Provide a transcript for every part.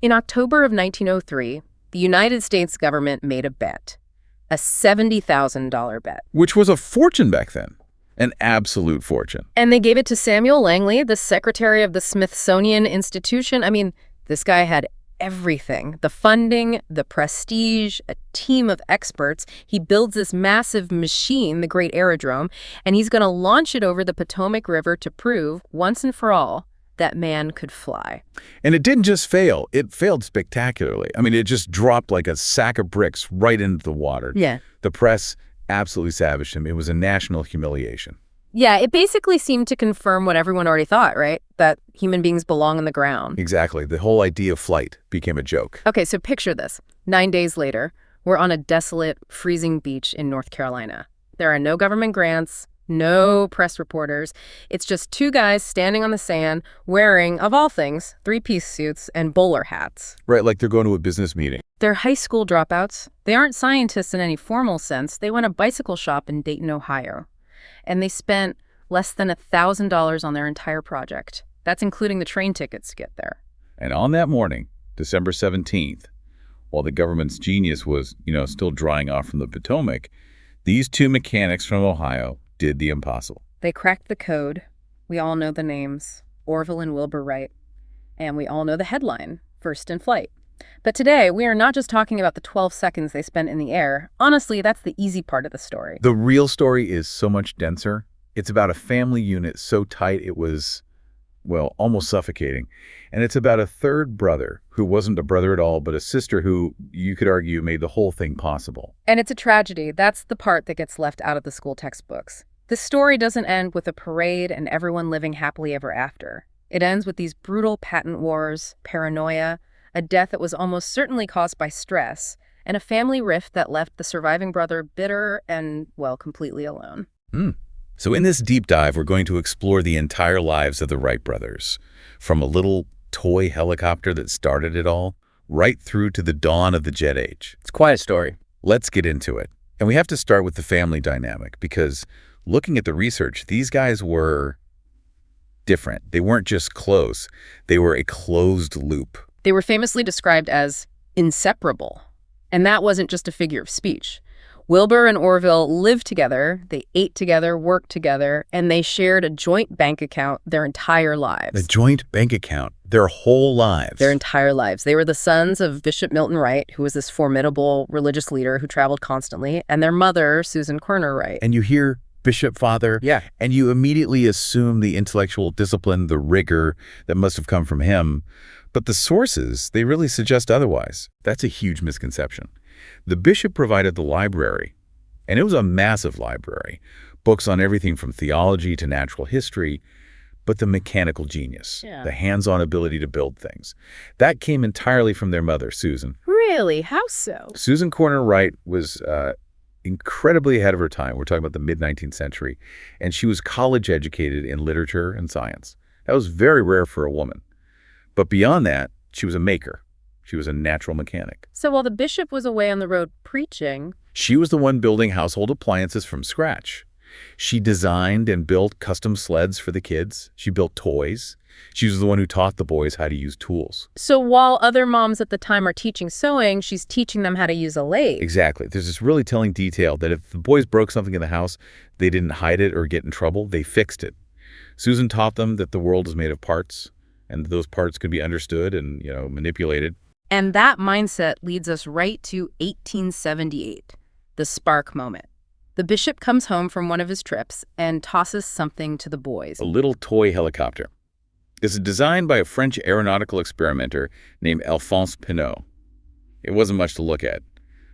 In October of 1903, the United States government made a bet, a $70,000 bet. Which was a fortune back then. An absolute fortune. And they gave it to Samuel Langley, the secretary of the Smithsonian Institution. I mean, this guy had everything. The funding, the prestige, a team of experts. He builds this massive machine, the Great Aerodrome, and he's going to launch it over the Potomac River to prove, once and for all, that man could fly. And it didn't just fail. It failed spectacularly. I mean, it just dropped like a sack of bricks right into the water. Yeah. The press absolutely savaged him. It was a national humiliation. Yeah, it basically seemed to confirm what everyone already thought, right? That human beings belong on the ground. Exactly. The whole idea of flight became a joke. Okay, so picture this. 9 days later, we're on a desolate, freezing beach in North Carolina. There are no government grants, no press reporters. It's just two guys standing on the sand wearing, of all things, three-piece suits and bowler hats. Right, like they're going to a business meeting. They're high school dropouts. They aren't scientists in any formal sense. They run a bicycle shop in Dayton, Ohio. And they spent less than $1,000 on their entire project. That's including the train tickets to get there. And on that morning, December 17th, while the government's genius was, still drying off from the Potomac, these two mechanics from Ohio did the impossible. They cracked the code. We all know the names, Orville and Wilbur Wright. And we all know the headline, First in Flight. But today, we are not just talking about the 12 seconds they spent in the air. Honestly, that's the easy part of the story. The real story is so much denser. It's about a family unit so tight it was, well, almost suffocating. And it's about a third brother who wasn't a brother at all, but a sister who, you could argue, made the whole thing possible. And it's a tragedy. That's the part that gets left out of the school textbooks. The story doesn't end with a parade and everyone living happily ever after. It ends with these brutal patent wars, paranoia, a death that was almost certainly caused by stress, and a family rift that left the surviving brother bitter and, well, completely alone. So in this deep dive, we're going to explore the entire lives of the Wright brothers, from a little toy helicopter that started it all, right through to the dawn of the jet age. It's quite a story. Let's get into it. And we have to start with the family dynamic, because looking at the research, these guys were different. They weren't just close. They were a closed loop. They were famously described as inseparable. And that wasn't just a figure of speech. Wilbur and Orville lived together, they ate together, worked together, and they shared a joint bank account their entire lives. A joint bank account, their whole lives. Their entire lives. They were the sons of Bishop Milton Wright, who was this formidable religious leader who traveled constantly, and their mother, Susan Corner Wright. And you hear Bishop Father, Yeah. and you immediately assume the intellectual discipline, the rigor that must have come from him. But the sources, they really suggest otherwise. That's a huge misconception. The bishop provided the library, and it was a massive library, books on everything from theology to natural history, but the mechanical genius, the hands-on ability to build things, that came entirely from their mother, Susan. Really? How so? Susan Corner Wright was incredibly ahead of her time. We're talking about the mid-19th century, and she was college-educated in literature and science. That was very rare for a woman. But beyond that, she was a maker. She was a natural mechanic. So while the bishop was away on the road preaching, She was the one building household appliances from scratch. She designed and built custom sleds for the kids. She built toys. She was the one who taught the boys how to use tools. so while other moms at the time are teaching sewing, she's teaching them how to use a lathe. Exactly. There's this really telling detail that if the boys broke something in the house, they didn't hide it or get in trouble. They fixed it. Susan taught them that the world is made of parts, and those parts could be understood and, manipulated. And that mindset leads us right to 1878, the spark moment. The bishop comes home from one of his trips and tosses something to the boys. A little toy helicopter. It's designed by a French aeronautical experimenter named Alphonse Pinot. It wasn't much to look at.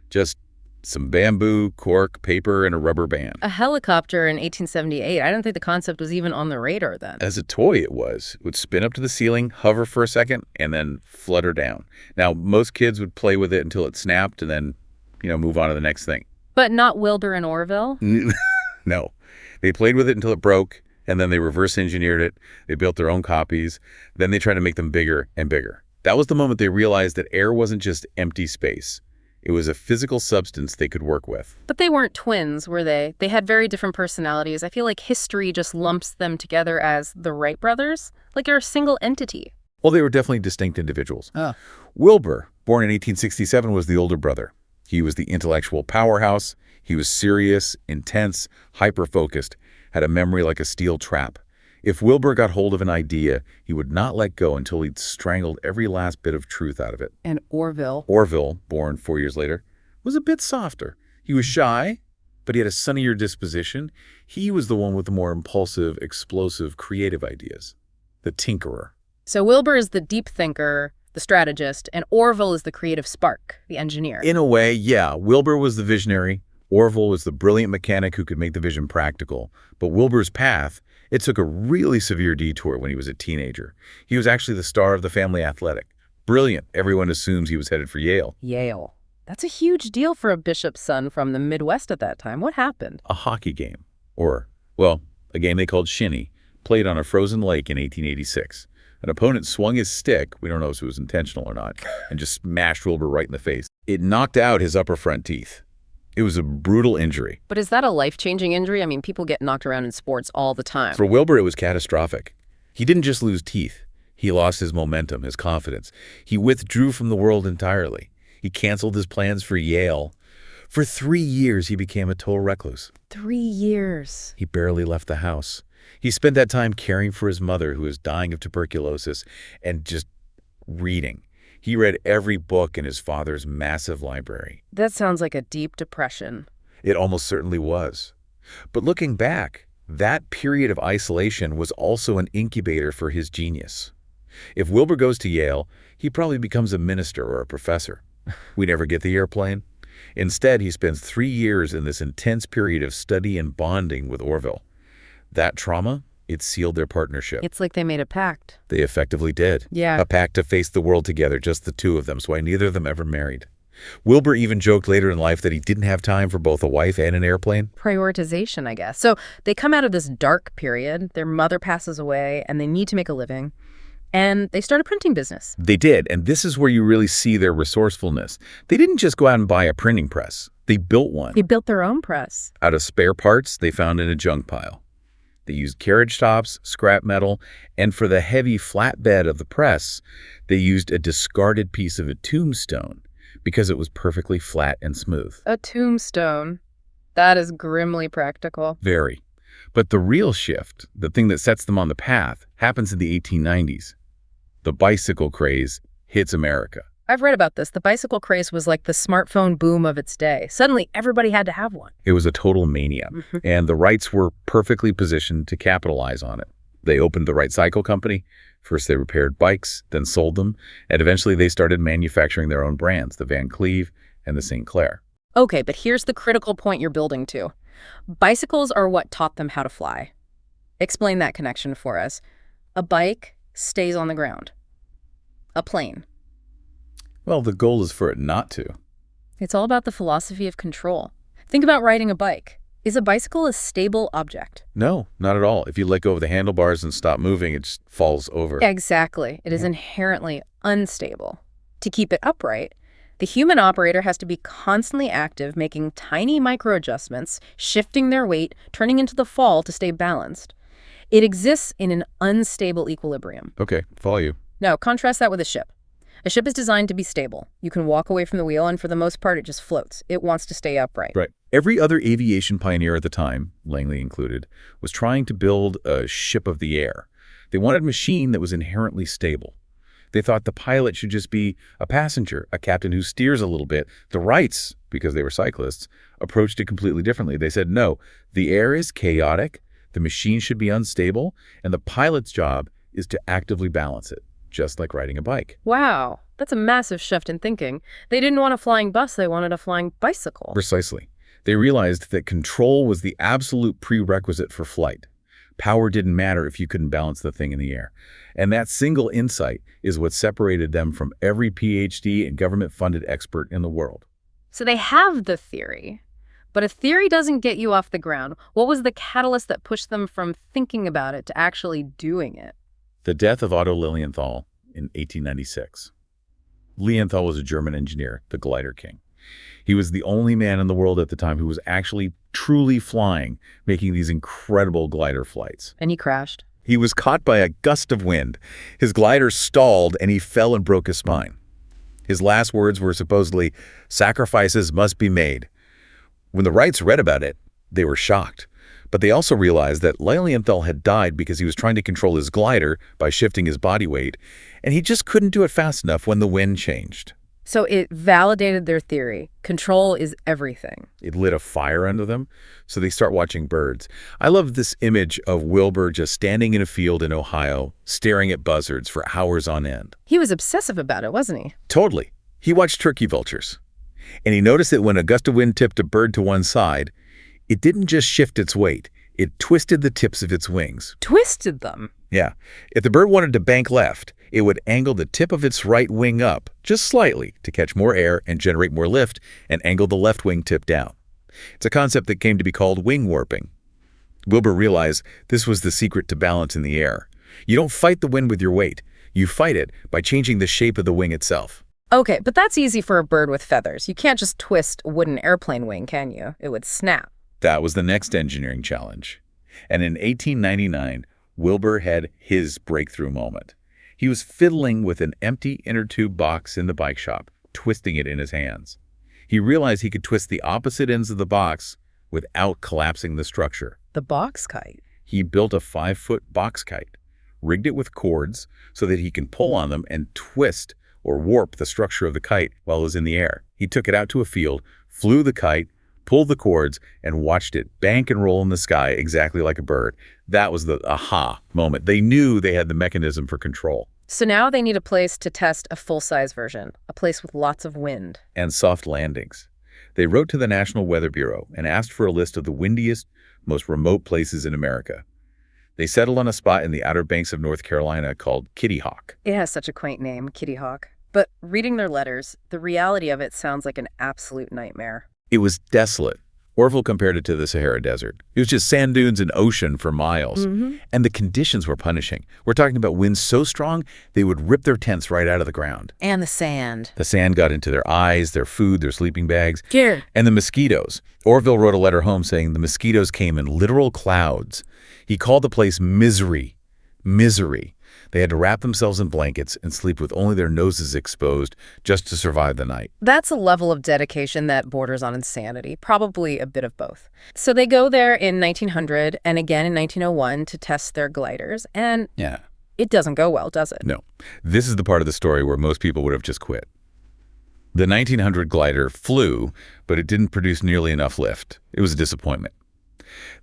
Just some bamboo, cork, paper, and a rubber band. A helicopter in 1878. I don't think the concept was even on the radar then. As a toy, it was. It would spin up to the ceiling, hover for a second, and then flutter down. Now, most kids would play with it until it snapped and then, move on to the next thing. But not Wilbur and Orville? No. They played with it until it broke, and then they reverse engineered it. They built their own copies. Then they tried to make them bigger and bigger. That was the moment they realized that air wasn't just empty space. It was a physical substance they could work with. But they weren't twins, were they? They had very different personalities. I feel like history just lumps them together as the Wright brothers, like they're a single entity. Well, they were definitely distinct individuals. Oh. Wilbur, born in 1867, was the older brother. He was the intellectual powerhouse. He was serious, intense, hyper-focused, had a memory like a steel trap. If Wilbur got hold of an idea, he would not let go until he'd strangled every last bit of truth out of it. And Orville. Orville, born 4 years later, was a bit softer. He was shy, but he had a sunnier disposition. He was the one with the more impulsive, explosive, creative ideas. The tinkerer. So Wilbur is the deep thinker, the strategist, and Orville is the creative spark, the engineer. In a way, yeah, Wilbur was the visionary. Orville was the brilliant mechanic who could make the vision practical. But Wilbur's path, it took a really severe detour when he was a teenager. He was actually the star of the family athletic. Brilliant. Everyone assumes he was headed for Yale. Yale. That's a huge deal for a bishop's son from the Midwest at that time. What happened? A hockey game. Or, well, a game they called shinny, played on a frozen lake in 1886. An opponent swung his stick, we don't know if it was intentional or not, and just smashed Wilbur right in the face. It knocked out his upper front teeth. It was a brutal injury. But is that a life-changing injury? I mean, people get knocked around in sports all the time. For Wilbur, it was catastrophic. He didn't just lose teeth. He lost his momentum, his confidence. He withdrew from the world entirely. He canceled his plans for Yale. For 3 years, he became a total recluse. 3 years. He barely left the house. He spent that time caring for his mother, who was dying of tuberculosis, and just reading. He read every book in his father's massive library. That sounds like a deep depression. It almost certainly was. But looking back, that period of isolation was also an incubator for his genius. If Wilbur goes to Yale, he probably becomes a minister or a professor. We never get the airplane. Instead, he spends 3 years in this intense period of study and bonding with Orville. That trauma, it sealed their partnership. It's like they made a pact. They effectively did. Yeah. A pact to face the world together, just the two of them, so why neither of them ever married. Wilbur even joked later in life that he didn't have time for both a wife and an airplane. Prioritization, I guess. So they come out of this dark period, their mother passes away, and they need to make a living. And they start a printing business. They did, and this is where you really see their resourcefulness. They didn't just go out and buy a printing press. They built one. They built their own press. Out of spare parts they found in a junk pile. They used carriage tops, scrap metal, and for the heavy flatbed of the press, they used a discarded piece of a tombstone because it was perfectly flat and smooth. A tombstone. That is grimly practical. Very. But the real shift, the thing that sets them on the path, happens in the 1890s. The bicycle craze hits America. I've read about this. The bicycle craze was like the smartphone boom of its day. Suddenly, everybody had to have one. It was a total mania, and the Wrights were perfectly positioned to capitalize on it. They opened the Wright Cycle Company. First, they repaired bikes, then sold them, and eventually they started manufacturing their own brands, the Van Cleve and the St. Clair. Okay, but here's the critical point you're building to. Bicycles are what taught them how to fly. Explain that connection for us. A bike stays on the ground. A plane. Well, the goal is for it not to. It's all about the philosophy of control. Think about riding a bike. Is a bicycle a stable object? No, not at all. If you let go of the handlebars and stop moving, it just falls over. Exactly. It is inherently unstable. To keep it upright, the human operator has to be constantly active, making tiny micro-adjustments, shifting their weight, turning into the fall to stay balanced. It exists in an unstable equilibrium. Okay, follow you. Now, contrast that with a ship. A ship is designed to be stable. You can walk away from the wheel, and for the most part, it just floats. It wants to stay upright. Right. Every other aviation pioneer at the time, Langley included, was trying to build a ship of the air. They wanted a machine that was inherently stable. They thought the pilot should just be a passenger, a captain who steers a little bit. The Wrights, because they were cyclists, approached it completely differently. They said, no, the air is chaotic, the machine should be unstable, and the pilot's job is to actively balance it, just like riding a bike. Wow, that's a massive shift in thinking. They didn't want a flying bus, they wanted a flying bicycle. Precisely. They realized that control was the absolute prerequisite for flight. Power didn't matter if you couldn't balance the thing in the air. And that single insight is what separated them from every PhD and government-funded expert in the world. So they have the theory, but a theory doesn't get you off the ground. What was the catalyst that pushed them from thinking about it to actually doing it? The death of Otto Lilienthal in 1896. Lilienthal was a German engineer, the glider king. He was the only man in the world at the time who was actually truly flying, making these incredible glider flights. And he crashed. He was caught by a gust of wind. His glider stalled and he fell and broke his spine. His last words were supposedly, "Sacrifices must be made." When the Wrights read about it, they were shocked. But they also realized that Lilienthal had died because he was trying to control his glider by shifting his body weight, and he just couldn't do it fast enough when the wind changed. So it validated their theory. Control is everything. It lit a fire under them, so they start watching birds. I love this image of Wilbur just standing in a field in Ohio, staring at buzzards for hours on end. He was obsessive about it, wasn't he? Totally. He watched turkey vultures. And he noticed that when a gust of wind tipped a bird to one side, it didn't just shift its weight, it twisted the tips of its wings. Twisted them? Yeah. If the bird wanted to bank left, it would angle the tip of its right wing up, just slightly, to catch more air and generate more lift, and angle the left wing tip down. It's a concept that came to be called wing warping. Wilbur realized this was the secret to balance in the air. You don't fight the wind with your weight. You fight it by changing the shape of the wing itself. Okay, but that's easy for a bird with feathers. You can't just twist a wooden airplane wing, can you? It would snap. That was the next engineering challenge. And in 1899, Wilbur had his breakthrough moment. He was fiddling with an empty inner tube box in the bike shop, twisting it in his hands. He realized he could twist the opposite ends of the box without collapsing the structure. The box kite. He built a 5-foot box kite, rigged it with cords so that he can pull on them and twist or warp the structure of the kite while it was in the air. He took it out to a field, flew the kite, pulled the cords, and watched it bank and roll in the sky exactly like a bird. That was the aha moment. They knew they had the mechanism for control. So now they need a place to test a full-size version, a place with lots of wind. And soft landings. They wrote to the National Weather Bureau and asked for a list of the windiest, most remote places in America. They settled on a spot in the Outer Banks of North Carolina called Kitty Hawk. It has such a quaint name, Kitty Hawk. But reading their letters, the reality of it sounds like an absolute nightmare. It was desolate. Orville compared it to the Sahara Desert. It was just sand dunes and ocean for miles. And the conditions were punishing. We're talking about winds so strong, they would rip their tents right out of the ground. And the sand. The sand got into their eyes, their food, their sleeping bags. Here. And the mosquitoes. Orville wrote a letter home saying the mosquitoes came in literal clouds. He called the place misery. Misery. They had to wrap themselves in blankets and sleep with only their noses exposed just to survive the night. That's a level of dedication that borders on insanity, probably a bit of both. So they go there in 1900 and again in 1901 to test their gliders, and it doesn't go well, does it? No. This is the part of the story where most people would have just quit. The 1900 glider flew, but it didn't produce nearly enough lift. It was a disappointment.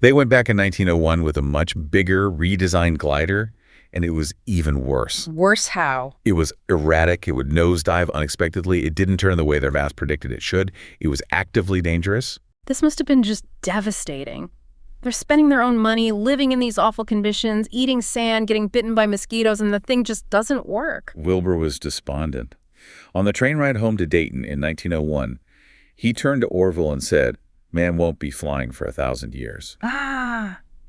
They went back in 1901 with a much bigger, redesigned glider, and it was even worse. Worse how? It was erratic. It would nosedive unexpectedly. It didn't turn the way their VAS predicted it should. It was actively dangerous. This must have been just devastating. They're spending their own money, living in these awful conditions, eating sand, getting bitten by mosquitoes, and the thing just doesn't work. Wilbur was despondent. On the train ride home to Dayton in 1901, he turned to Orville and said, "Man won't be flying for 1,000 years."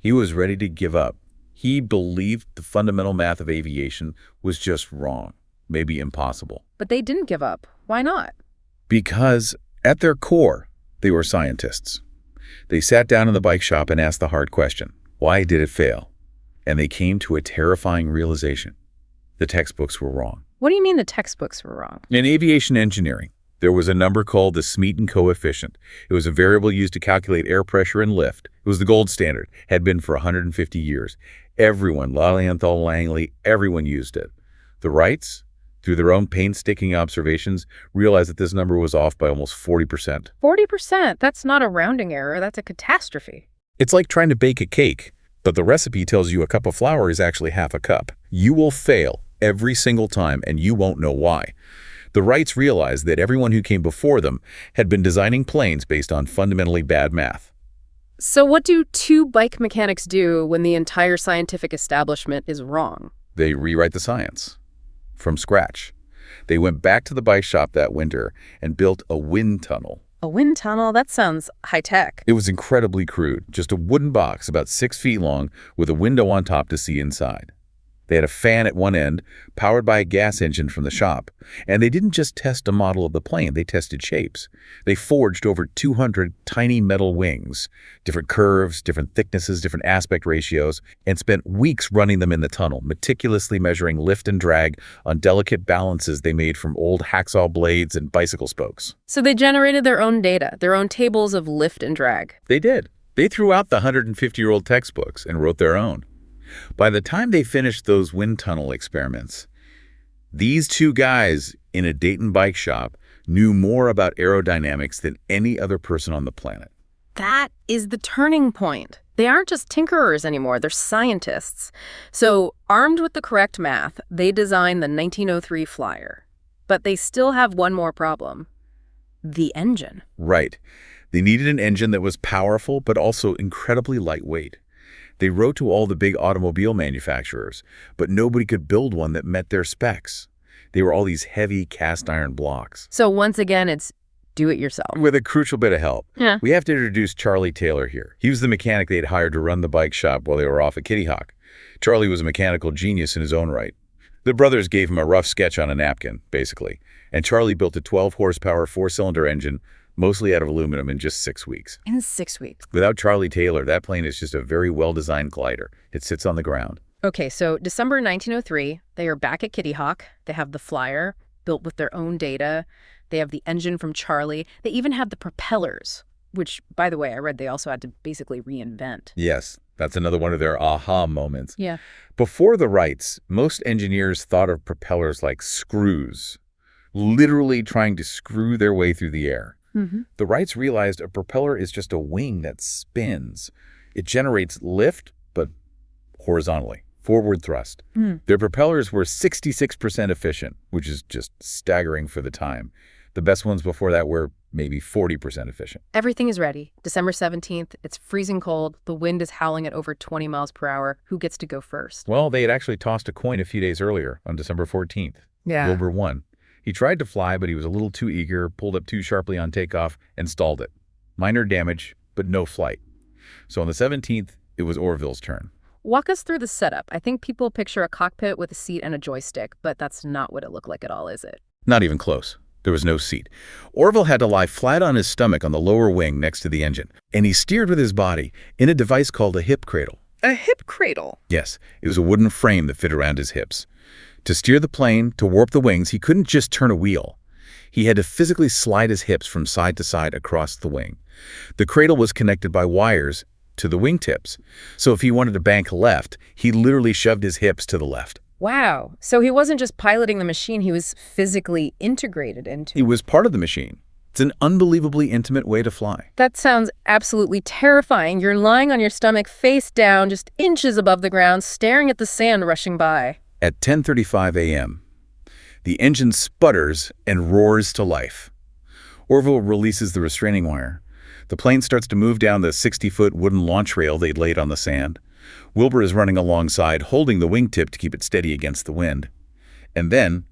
He was ready to give up. He believed the fundamental math of aviation was just wrong, maybe impossible. But they didn't give up. Why not? Because at their core, they were scientists. They sat down in the bike shop and asked the hard question, why did it fail? And they came to a terrifying realization. The textbooks were wrong. What do you mean the textbooks were wrong? In aviation engineering, there was a number called the Smeaton coefficient. It was a variable used to calculate air pressure and lift. It was the gold standard, had been for 150 years. Everyone, Lilienthal, Langley, everyone used it. The Wrights, through their own painstaking observations, realized that this number was off by almost 40%. 40%? That's not a rounding error. That's a catastrophe. It's like trying to bake a cake, but the recipe tells you a cup of flour is actually half a cup. You will fail every single time, and you won't know why. The Wrights realized that everyone who came before them had been designing planes based on fundamentally bad math. So what do two bike mechanics do when the entire scientific establishment is wrong? They rewrite the science from scratch. They went back to the bike shop that winter and built a wind tunnel. A wind tunnel? That sounds high-tech. It was incredibly crude, just a wooden box about 6 feet long with a window on top to see inside. They had a fan at one end, powered by a gas engine from the shop. And they didn't just test a model of the plane, they tested shapes. They forged over 200 tiny metal wings, different curves, different thicknesses, different aspect ratios, and spent weeks running them in the tunnel, meticulously measuring lift and drag on delicate balances they made from old hacksaw blades and bicycle spokes. So they generated their own data, their own tables of lift and drag. They did. They threw out the 150-year-old textbooks and wrote their own. By the time they finished those wind tunnel experiments, these two guys in a Dayton bike shop knew more about aerodynamics than any other person on the planet. That is the turning point. They aren't just tinkerers anymore, they're scientists. So, armed with the correct math, they designed the 1903 Flyer. But they still have one more problem. The engine. Right. They needed an engine that was powerful but also incredibly lightweight. They wrote to all the big automobile manufacturers, but nobody could build one that met their specs. They were all these heavy cast iron blocks. So once again, it's do it yourself. With a crucial bit of help. Yeah. We have to introduce Charlie Taylor here. He was the mechanic they'd hired to run the bike shop while they were off at Kitty Hawk. Charlie was a mechanical genius in his own right. The brothers gave him a rough sketch on a napkin, basically, and Charlie built a 12-horsepower four-cylinder engine mostly out of aluminum in just 6 weeks. In 6 weeks. Without Charlie Taylor, that plane is just a very well-designed glider. It sits on the ground. Okay, so December 1903, they are back at Kitty Hawk. They have the Flyer, built with their own data. They have the engine from Charlie. They even had the propellers, which, by the way, I read they also had to basically reinvent. Yes, that's another one of their aha moments. Yeah. Before the Wrights, most engineers thought of propellers like screws, literally trying to screw their way through the air. Mm-hmm. The Wrights realized a propeller is just a wing that spins. It generates lift, but horizontally, forward thrust. Their propellers were 66% efficient, which is just staggering for the time. The best ones before that were maybe 40% efficient. Everything is ready. December 17th, it's freezing cold. The wind is howling at over 20 miles per hour. Who gets to go first? Well, they had actually tossed a coin a few days earlier on December 14th. Yeah. Wilbur won. He tried to fly, but he was a little too eager, pulled up too sharply on takeoff, and stalled it. Minor damage, but no flight. So on the 17th, it was Orville's turn. Walk us through the setup. I think people picture a cockpit with a seat and a joystick, but that's not what it looked like at all, is it? Not even close. There was no seat. Orville had to lie flat on his stomach on the lower wing next to the engine, and he steered with his body in a device called a hip cradle. A hip cradle? Yes, it was a wooden frame that fit around his hips. To steer the plane, to warp the wings, he couldn't just turn a wheel. He had to physically slide his hips from side to side across the wing. The cradle was connected by wires to the wingtips, so if he wanted to bank left, he literally shoved his hips to the left. Wow. So he wasn't just piloting the machine, he was physically integrated into He was part of the machine. It's an unbelievably intimate way to fly. That sounds absolutely terrifying. You're lying on your stomach, face down, just inches above the ground, staring at the sand rushing by. At 10:35 a.m., the engine sputters and roars to life. Orville releases the restraining wire. The plane starts to move down the 60-foot wooden launch rail they'd laid on the sand. Wilbur is running alongside, holding the wingtip to keep it steady against the wind. And then,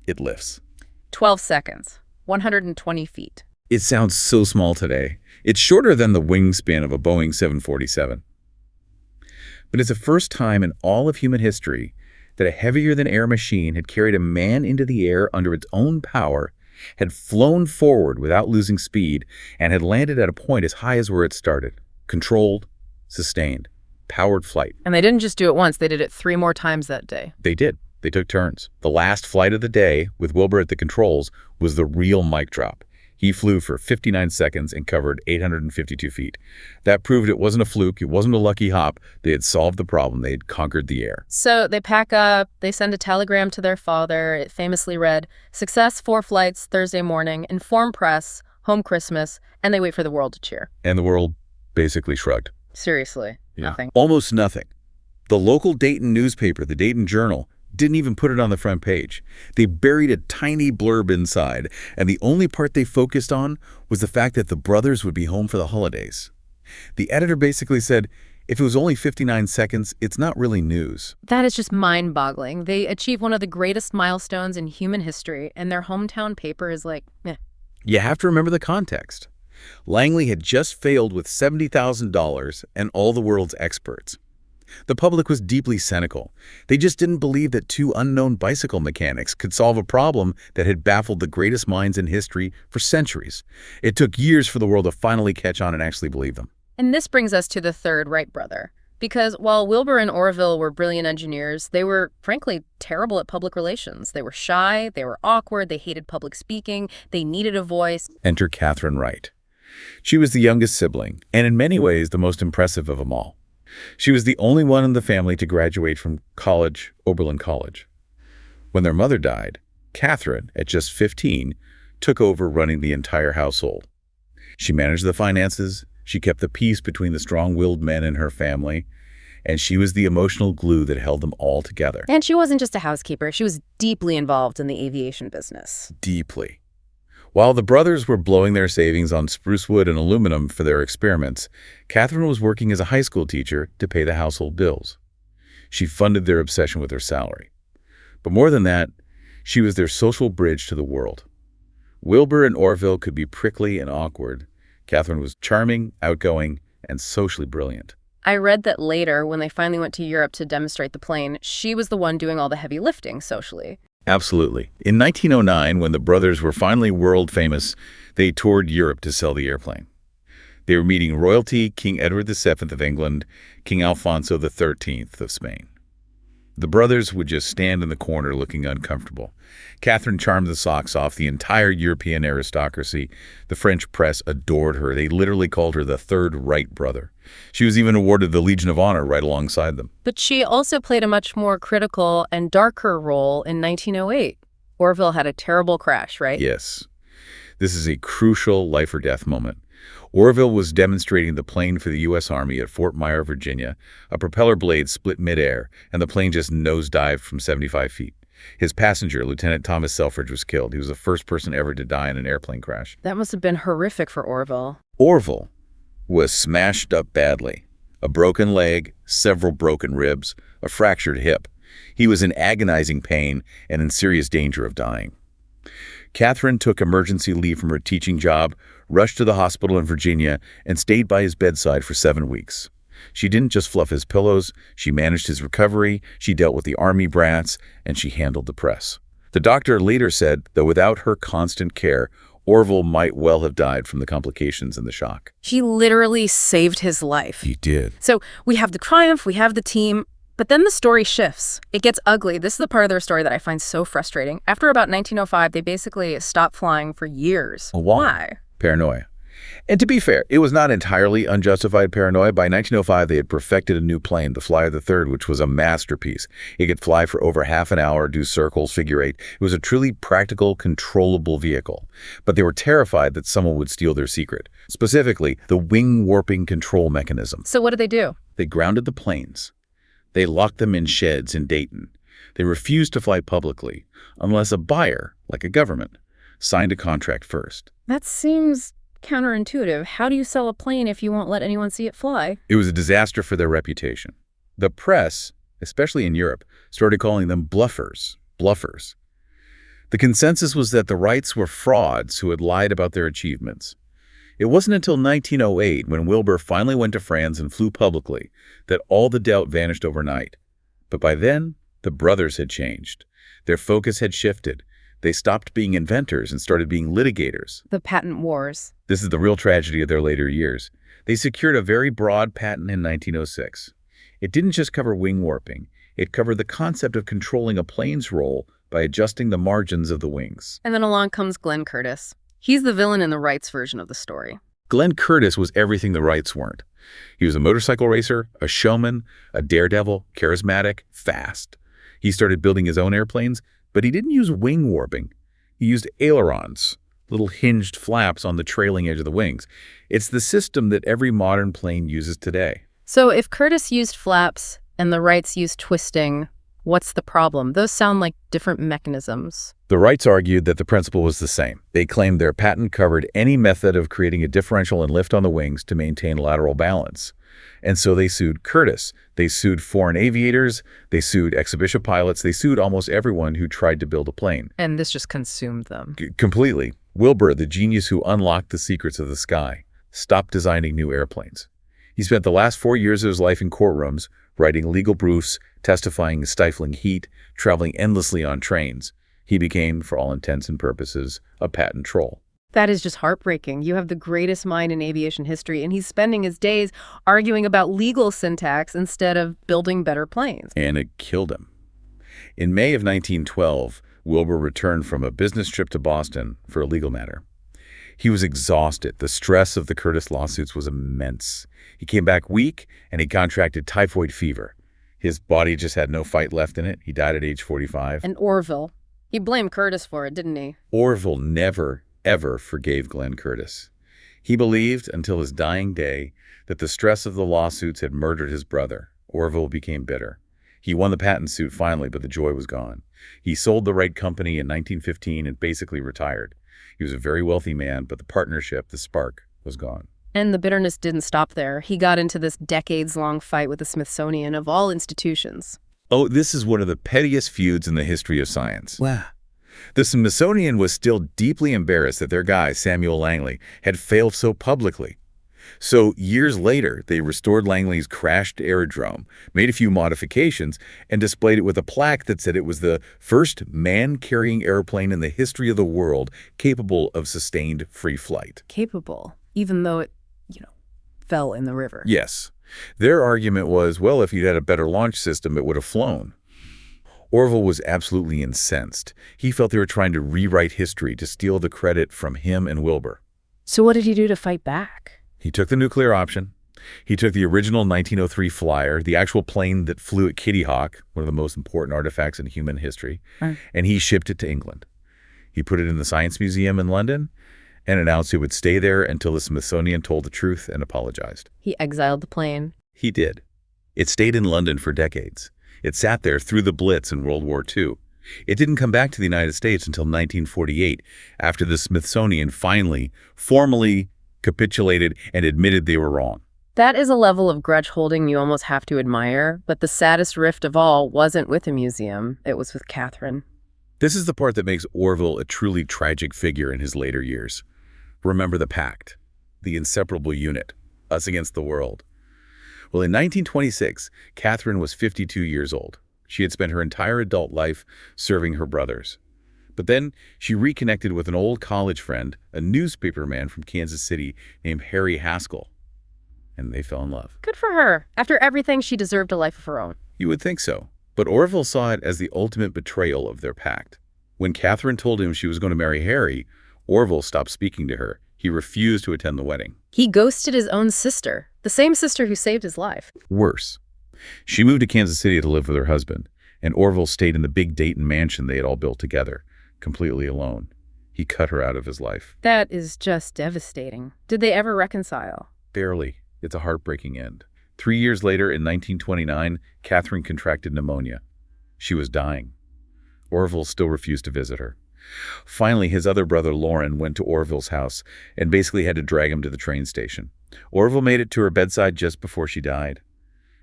it lifts. 12 seconds. 120 feet. It sounds so small today. It's shorter than the wingspan of a Boeing 747. But it's the first time in all of human history that a heavier-than-air machine had carried a man into the air under its own power, had flown forward without losing speed, and had landed at a point as high as where it started. Controlled, sustained, powered flight. And they didn't just do it once, they did it 3 more times that day. They did. They took turns. The last flight of the day, with Wilbur at the controls, was the real mic drop. He flew for 59 seconds and covered 852 feet. That proved it wasn't a fluke, it wasn't a lucky hop. They had solved the problem. They had conquered the air. So they pack up, they send a telegram to their father. It famously read, "Success 4 flights Thursday morning, inform press, home Christmas," and they wait for the world to cheer. And the world basically shrugged. Seriously, nothing. Almost nothing. The local Dayton newspaper, the Dayton Journal, didn't even put it on the front page. They buried a tiny blurb inside, and the only part they focused on was the fact that the brothers would be home for the holidays. The editor basically said, if it was only 59 seconds, it's not really news. That is just mind-boggling. They achieved one of the greatest milestones in human history, and their hometown paper is like, meh. You have to remember the context. Langley had just failed with $70,000 and all the world's experts. The public was deeply cynical. They just didn't believe that two unknown bicycle mechanics could solve a problem that had baffled the greatest minds in history for centuries. It took years for the world to finally catch on and actually believe them. And this brings us to the third Wright brother. Because while Wilbur and Orville were brilliant engineers, they were, frankly, terrible at public relations. They were shy, they were awkward, they hated public speaking, they needed a voice. Enter Catherine Wright. She was the youngest sibling, and in many ways the most impressive of them all. She was the only one in the family to graduate from college, Oberlin College. When their mother died, Catherine, at just 15, took over running the entire household. She managed the finances, she kept the peace between the strong-willed men in her family, and she was the emotional glue that held them all together. And she wasn't just a housekeeper, she was deeply involved in the aviation business. Deeply. While the brothers were blowing their savings on spruce wood and aluminum for their experiments, Catherine was working as a high school teacher to pay the household bills. She funded their obsession with her salary. But more than that, she was their social bridge to the world. Wilbur and Orville could be prickly and awkward. Catherine was charming, outgoing, and socially brilliant. I read that later, when they finally went to Europe to demonstrate the plane, she was the one doing all the heavy lifting socially. Absolutely. In 1909, when the brothers were finally world famous, they toured Europe to sell the airplane. They were meeting royalty, King Edward VII of England, King Alfonso XIII of Spain. The brothers would just stand in the corner looking uncomfortable. Catherine charmed the socks off the entire European aristocracy. The French press adored her. They literally called her the third Wright brother. She was even awarded the Legion of Honor right alongside them. But she also played a much more critical and darker role in 1908. Orville had a terrible crash, right? Yes. This is a crucial life-or-death moment. Orville was demonstrating the plane for the U.S. Army at Fort Myer, Virginia. A propeller blade split midair, and the plane just nosedived from 75 feet. His passenger, Lieutenant Thomas Selfridge, was killed. He was the first person ever to die in an airplane crash. That must have been horrific for Orville. Orville was smashed up badly. A broken leg, several broken ribs, a fractured hip. He was in agonizing pain and in serious danger of dying. Catherine took emergency leave from her teaching job, rushed to the hospital in Virginia, and stayed by his bedside for 7 weeks. She didn't just fluff his pillows, she managed his recovery, she dealt with the army brats, and she handled the press. The doctor later said that without her constant care, Orville might well have died from the complications and the shock. She literally saved his life. He did. So we have the triumph, we have the team, but then the story shifts. It gets ugly. This is the part of their story that I find so frustrating. After about 1905, they basically stopped flying for years. Why? Paranoia. And to be fair, it was not entirely unjustified paranoia. By 1905, they had perfected a new plane, the Flyer III, which was a masterpiece. It could fly for over half an hour, do circles, figure eight. It was a truly practical, controllable vehicle. But they were terrified that someone would steal their secret, specifically the wing warping control mechanism. So what did they do? They grounded the planes. They locked them in sheds in Dayton. They refused to fly publicly unless a buyer, like a government, signed a contract first. That seems counterintuitive. How do you sell a plane if you won't let anyone see it fly? It was a disaster for their reputation. The press, especially in Europe, started calling them bluffers. The consensus was that the Wrights were frauds who had lied about their achievements. It wasn't until 1908, when Wilbur finally went to France and flew publicly, that all the doubt vanished overnight. But by then, the brothers had changed. Their focus had shifted. They stopped being inventors and started being litigators. The patent wars. This is the real tragedy of their later years. They secured a very broad patent in 1906. It didn't just cover wing warping. It covered the concept of controlling a plane's roll by adjusting the margins of the wings. And then along comes Glenn Curtiss. He's the villain in the Wrights version of the story. Glenn Curtiss was everything the Wrights weren't. He was a motorcycle racer, a showman, a daredevil, charismatic, fast. He started building his own airplanes, but he didn't use wing warping. He used ailerons, little hinged flaps on the trailing edge of the wings. It's the system that every modern plane uses today. So if Curtiss used flaps and the Wrights used twisting, what's the problem? Those sound like different mechanisms. The Wrights argued that the principle was the same. They claimed their patent covered any method of creating a differential in lift on the wings to maintain lateral balance. And so they sued Curtiss. They sued foreign aviators. They sued exhibition pilots. They sued almost everyone who tried to build a plane. And this just consumed them. Completely. Wilbur, the genius who unlocked the secrets of the sky, stopped designing new airplanes. He spent the last 4 years of his life in courtrooms, writing legal briefs, testifying in stifling heat, traveling endlessly on trains. He became, for all intents and purposes, a patent troll. That is just heartbreaking. You have the greatest mind in aviation history, and he's spending his days arguing about legal syntax instead of building better planes. And it killed him. In May of 1912, Wilbur returned from a business trip to Boston for a legal matter. He was exhausted. The stress of the Curtiss lawsuits was immense. He came back weak, and he contracted typhoid fever. His body just had no fight left in it. He died at age 45. And Orville. He blamed Curtiss for it, didn't he? Orville never, ever forgave Glenn Curtiss. He believed, until his dying day, that the stress of the lawsuits had murdered his brother. Orville became bitter. He won the patent suit finally, but the joy was gone. He sold the Wright company in 1915 and basically retired. He was a very wealthy man, but the partnership, the spark, was gone. And the bitterness didn't stop there. He got into this decades-long fight with the Smithsonian of all institutions. Oh, this is one of the pettiest feuds in the history of science. Wow. The Smithsonian was still deeply embarrassed that their guy, Samuel Langley, had failed so publicly. So years later, they restored Langley's crashed aerodrome, made a few modifications, and displayed it with a plaque that said it was the first man-carrying airplane in the history of the world capable of sustained free flight. Capable, even though it, fell in the river. Yes. Their argument was, well, if you'd had a better launch system, it would have flown. Orville was absolutely incensed. He felt they were trying to rewrite history to steal the credit from him and Wilbur. So what did he do to fight back? He took the nuclear option. He took the original 1903 Flyer, the actual plane that flew at Kitty Hawk, one of the most important artifacts in human history, and he shipped it to England. He put it in the Science Museum in London and announced it would stay there until the Smithsonian told the truth and apologized. He exiled the plane. He did. It stayed in London for decades. It sat there through the Blitz in World War II. It didn't come back to the United States until 1948, after the Smithsonian finally, formally capitulated and admitted they were wrong. That is a level of grudge holding you almost have to admire, but the saddest rift of all wasn't with the museum, it was with Catherine. This is the part that makes Orville a truly tragic figure in his later years. Remember the Pact, the inseparable unit, us against the world. Well, in 1926, Catherine was 52 years old. She had spent her entire adult life serving her brothers. But then she reconnected with an old college friend, a newspaper man from Kansas City named Harry Haskell, and they fell in love. Good for her. After everything, she deserved a life of her own. You would think so, but Orville saw it as the ultimate betrayal of their pact. When Catherine told him she was going to marry Harry, Orville stopped speaking to her. He refused to attend the wedding. He ghosted his own sister, the same sister who saved his life. Worse. She moved to Kansas City to live with her husband, and Orville stayed in the big Dayton mansion they had all built together, completely alone. He cut her out of his life. That is just devastating. Did they ever reconcile? Barely. It's a heartbreaking end. 3 years later, in 1929, Catherine contracted pneumonia. She was dying. Orville still refused to visit her. Finally, his other brother, Lauren, went to Orville's house and basically had to drag him to the train station. Orville made it to her bedside just before she died.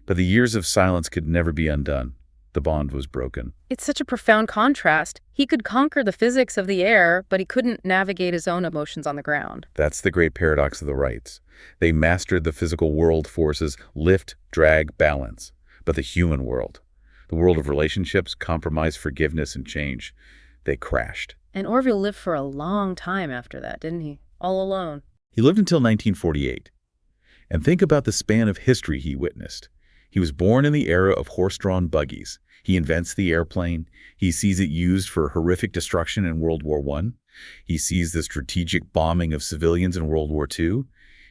But the years of silence could never be undone. The bond was broken. It's such a profound contrast. He could conquer the physics of the air, but he couldn't navigate his own emotions on the ground. That's the great paradox of the Wrights. They mastered the physical world forces, lift, drag, balance. But the human world, the world of relationships, compromise, forgiveness, and change, they crashed. And Orville lived for a long time after that, didn't he? All alone. He lived until 1948. And think about the span of history he witnessed. He was born in the era of horse-drawn buggies. He invents the airplane. He sees it used for horrific destruction in World War I. He sees the strategic bombing of civilians in World War II.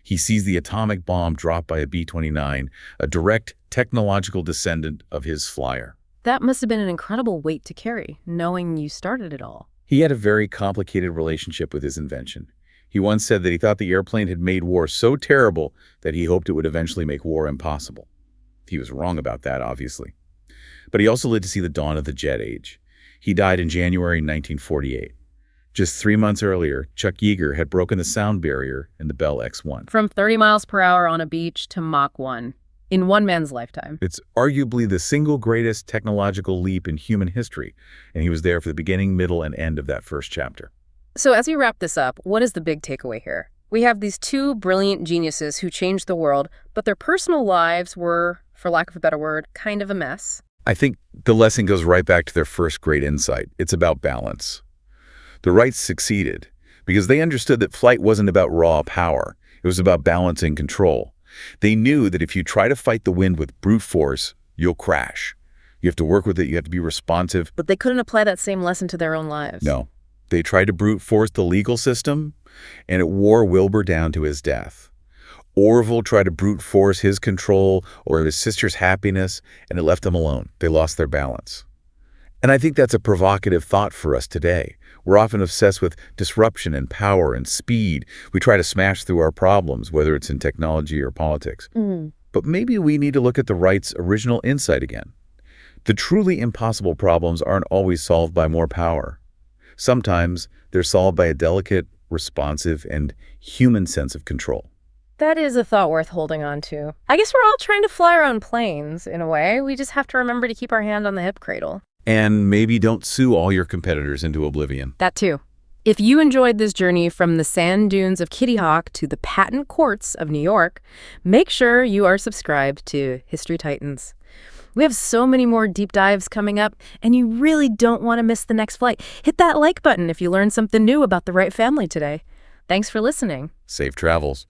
He sees the atomic bomb dropped by a B-29, a direct technological descendant of his Flyer. That must have been an incredible weight to carry, knowing you started it all. He had a very complicated relationship with his invention. He once said that he thought the airplane had made war so terrible that he hoped it would eventually make war impossible. He was wrong about that, obviously. But he also lived to see the dawn of the jet age. He died in January 1948. Just 3 months earlier, Chuck Yeager had broken the sound barrier in the Bell X-1. From 30 miles per hour on a beach to Mach 1 in one man's lifetime. It's arguably the single greatest technological leap in human history, and he was there for the beginning, middle, and end of that first chapter. So as we wrap this up, what is the big takeaway here? We have these two brilliant geniuses who changed the world, but their personal lives were, for lack of a better word, kind of a mess. I think the lesson goes right back to their first great insight. It's about balance. The Wrights succeeded because they understood that flight wasn't about raw power. It was about balancing control. They knew that if you try to fight the wind with brute force, you'll crash. You have to work with it. You have to be responsive. But they couldn't apply that same lesson to their own lives. No. They tried to brute force the legal system, and it wore Wilbur down to his death. Orville tried to brute force his control or his sister's happiness, and it left them alone. They lost their balance. And I think that's a provocative thought for us today. We're often obsessed with disruption and power and speed. We try to smash through our problems, whether it's in technology or politics. But maybe we need to look at the Wrights' original insight again. The truly impossible problems aren't always solved by more power. Sometimes they're solved by a delicate, responsive, and human sense of control. That is a thought worth holding on to. I guess we're all trying to fly our own planes, in a way. We just have to remember to keep our hand on the hip cradle. And maybe don't sue all your competitors into oblivion. That too. If you enjoyed this journey from the sand dunes of Kitty Hawk to the patent courts of New York, make sure you are subscribed to History Titans. We have so many more deep dives coming up, and you really don't want to miss the next flight. Hit that like button if you learned something new about the Wright family today. Thanks for listening. Safe travels.